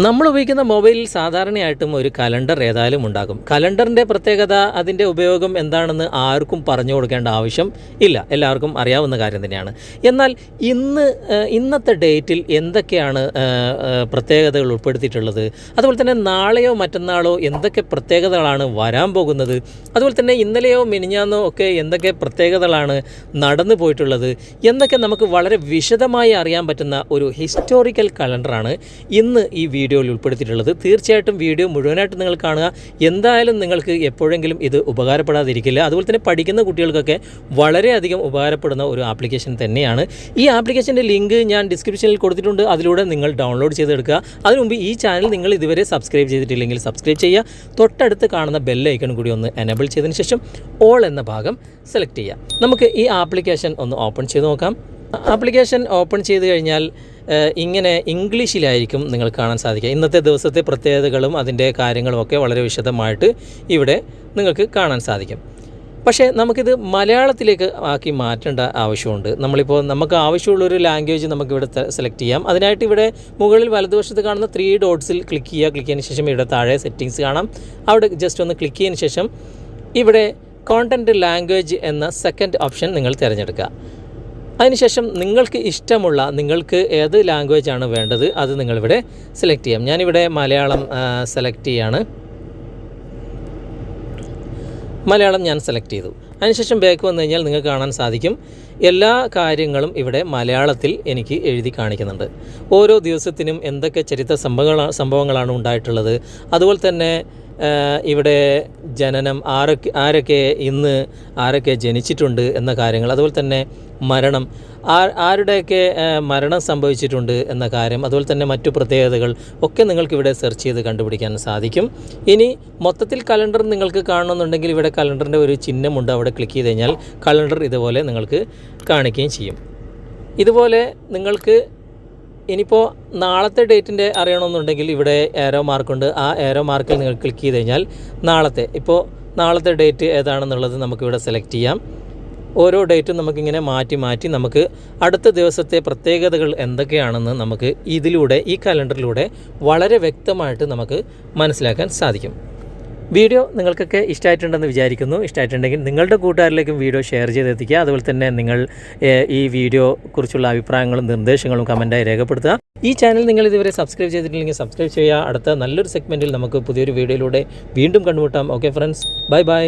നമ്മൾ ഉപയോഗിക്കുന്ന മൊബൈലിൽ സാധാരണയായിട്ടും ഒരു കലണ്ടർ ഏതായാലും ഉണ്ടാകും. കലണ്ടറിൻ്റെ പ്രത്യേകത, അതിൻ്റെ ഉപയോഗം എന്താണെന്ന് ആർക്കും പറഞ്ഞു കൊടുക്കേണ്ട ആവശ്യം ഇല്ല, എല്ലാവർക്കും അറിയാവുന്ന കാര്യം തന്നെയാണ്. എന്നാൽ ഇന്നത്തെ ഡേറ്റിൽ എന്തൊക്കെയാണ് പ്രത്യേകതകൾ ഉൾപ്പെടുത്തിയിട്ടുള്ളത്, അതുപോലെ തന്നെ നാളെയോ മറ്റന്നാളോ എന്തൊക്കെ പ്രത്യേകതകളാണ് വരാൻ പോകുന്നത്, അതുപോലെ തന്നെ ഇന്നലെയോ മിനിഞ്ഞാന്നോ ഒക്കെ എന്തൊക്കെ പ്രത്യേകതകളാണ് നടന്നു പോയിട്ടുള്ളത് എന്നൊക്കെ നമുക്ക് വളരെ വിശദമായി അറിയാൻ പറ്റുന്ന ഒരു ഹിസ്റ്റോറിക്കൽ കലണ്ടറാണ് ഇന്ന് ഈ വീഡിയോയിൽ ഉൾപ്പെടുത്തിയിട്ടുള്ളത്. തീർച്ചയായിട്ടും വീഡിയോ മുഴുവനായിട്ട് നിങ്ങൾ കാണുക. എന്തായാലും നിങ്ങൾക്ക് എപ്പോഴെങ്കിലും ഇത് ഉപകാരപ്പെടാതിരിക്കില്ല. അതുപോലെ തന്നെ പഠിക്കുന്ന കുട്ടികൾക്കൊക്കെ വളരെയധികം ഉപകാരപ്പെടുന്ന ഒരു ആപ്ലിക്കേഷൻ തന്നെയാണ്. ഈ ആപ്ലിക്കേഷൻ്റെ ലിങ്ക് ഞാൻ ഡിസ്ക്രിപ്ഷനിൽ കൊടുത്തിട്ടുണ്ട്. അതിലൂടെ നിങ്ങൾ ഡൗൺലോഡ് ചെയ്തെടുക്കുക. അതിനു മുമ്പ് ഈ ചാനൽ നിങ്ങൾ ഇതുവരെ സബ്സ്ക്രൈബ് ചെയ്തിട്ടില്ലെങ്കിൽ സബ്സ്ക്രൈബ് ചെയ്യുക. തൊട്ടടുത്ത് കാണുന്ന ബെൽ ഐക്കൺ കൂടി ഒന്ന് എനേബിൾ ചെയ്തതിന് ശേഷം ഓൾ എന്ന ഭാഗം സെലക്ട് ചെയ്യുക. നമുക്ക് ഈ ആപ്ലിക്കേഷൻ ഒന്ന് ഓപ്പൺ ചെയ്ത് നോക്കാം. ആപ്ലിക്കേഷൻ ഓപ്പൺ ചെയ്ത് കഴിഞ്ഞാൽ ഇങ്ങനെ ഇംഗ്ലീഷിലായിരിക്കും നിങ്ങൾ കാണാൻ സാധിക്കുക. ഇന്നത്തെ ദിവസത്തെ പ്രത്യേകതകളും അതിൻ്റെ കാര്യങ്ങളുമൊക്കെ വളരെ വിശദമായിട്ട് ഇവിടെ നിങ്ങൾക്ക് കാണാൻ സാധിക്കും. പക്ഷേ നമുക്കിത് മലയാളത്തിലേക്ക് ആക്കി മാറ്റേണ്ട ആവശ്യമുണ്ട്. നമുക്ക് ആവശ്യമുള്ളൊരു ലാംഗ്വേജ് നമുക്കിവിടെ സെലക്ട് ചെയ്യാം. അതിനായിട്ട് ഇവിടെ മുകളിൽ വലതുവശത്ത് കാണുന്ന 3 ഡോട്ട്സിൽ ക്ലിക്ക് ചെയ്യുക. ശേഷം ഇവിടെ താഴെ സെറ്റിങ്സ് കാണാം. അവിടെ ജസ്റ്റ് ഒന്ന് ക്ലിക്ക് ചെയ്തതിന് ശേഷം ഇവിടെ കോണ്ടൻറ്റ് ലാംഗ്വേജ് എന്ന സെക്കൻഡ് ഓപ്ഷൻ നിങ്ങൾ തിരഞ്ഞെടുക്കുക. അതിനുശേഷം നിങ്ങൾക്ക് ഏത് ലാംഗ്വേജാണ് വേണ്ടത് അത് നിങ്ങളിവിടെ സെലക്ട് ചെയ്യാം. ഞാനിവിടെ മലയാളം സെലക്ട് ചെയ്യാണ്. മലയാളം ഞാൻ സെലക്ട് ചെയ്തു. അതിനുശേഷം ബാക്ക് വന്നു കഴിഞ്ഞാൽ നിങ്ങൾക്ക് കാണാൻ സാധിക്കും എല്ലാ കാര്യങ്ങളും ഇവിടെ മലയാളത്തിൽ എനിക്ക് എഴുതി കാണിക്കുന്നുണ്ട്. ഓരോ ദിവസത്തിനും എന്തൊക്കെ ചരിത്ര സംഭവങ്ങളാണ് ഉണ്ടായിട്ടുള്ളത്, അതുപോലെ തന്നെ ഇവിടെ ജനനം, ആരൊക്കെ ജനിച്ചിട്ടുണ്ട് എന്ന കാര്യങ്ങൾ, അതുപോലെ തന്നെ മരണം, ആരുടെയൊക്കെ മരണം സംഭവിച്ചിട്ടുണ്ട് എന്ന കാര്യം, അതുപോലെ തന്നെ മറ്റു പ്രത്യേകതകൾ ഒക്കെ നിങ്ങൾക്കിവിടെ സെർച്ച് ചെയ്ത് കണ്ടുപിടിക്കാൻ സാധിക്കും. ഇനി മൊത്തത്തിൽ കലണ്ടർ നിങ്ങൾക്ക് കാണണമെന്നുണ്ടെങ്കിൽ ഇവിടെ കലണ്ടറിൻ്റെ ഒരു ചിഹ്നമുണ്ട്. അവിടെ ക്ലിക്ക് ചെയ്ത് കഴിഞ്ഞാൽ കലണ്ടർ ഇതുപോലെ നിങ്ങൾക്ക് കാണിക്കുകയും ചെയ്യും. ഇതുപോലെ നിങ്ങൾക്ക് ഇനിയിപ്പോൾ നാളത്തെ ഡേറ്റിൻ്റെ അറിയണമെന്നുണ്ടെങ്കിൽ ഇവിടെ ഏരോ മാർക്കുണ്ട്. ആ ഏരോ മാർക്കിൽ നിങ്ങൾ ക്ലിക്ക് ചെയ്ത് കഴിഞ്ഞാൽ നാളത്തെ ഡേറ്റ് ഏതാണെന്നുള്ളത് നമുക്കിവിടെ സെലക്ട് ചെയ്യാം. ഓരോ ഡേറ്റും നമുക്കിങ്ങനെ മാറ്റി നമുക്ക് അടുത്ത ദിവസത്തെ പ്രത്യേകതകൾ എന്തൊക്കെയാണെന്ന് നമുക്ക് ഈ കലണ്ടറിലൂടെ വളരെ വ്യക്തമായിട്ട് നമുക്ക് മനസ്സിലാക്കാൻ സാധിക്കും. വീഡിയോ നിങ്ങൾക്കൊക്കെ ഇഷ്ടമായിട്ടുണ്ടെന്ന് വിചാരിക്കുന്നു. ഇഷ്ടമായിട്ടുണ്ടെങ്കിൽ നിങ്ങളുടെ കൂട്ടുകാരിലേക്കും വീഡിയോ ഷെയർ ചെയ്തെത്തിക്കുക. അതുപോലെ തന്നെ നിങ്ങൾ ഈ വീഡിയോ കുറിച്ചുള്ള അഭിപ്രായങ്ങളും നിർദ്ദേശങ്ങളും കമൻറ്റായി രേഖപ്പെടുത്തുക. ഈ ചാനൽ നിങ്ങൾ ഇതുവരെ സബ്സ്ക്രൈബ് ചെയ്തിട്ടില്ലെങ്കിൽ സബ്സ്ക്രൈബ് ചെയ്യുക. അടുത്ത നല്ലൊരു സെഗ്മെൻറ്റിൽ നമുക്ക് പുതിയൊരു വീഡിയോയിലൂടെ വീണ്ടും കണ്ടുമുട്ടാം. Okay friends, by.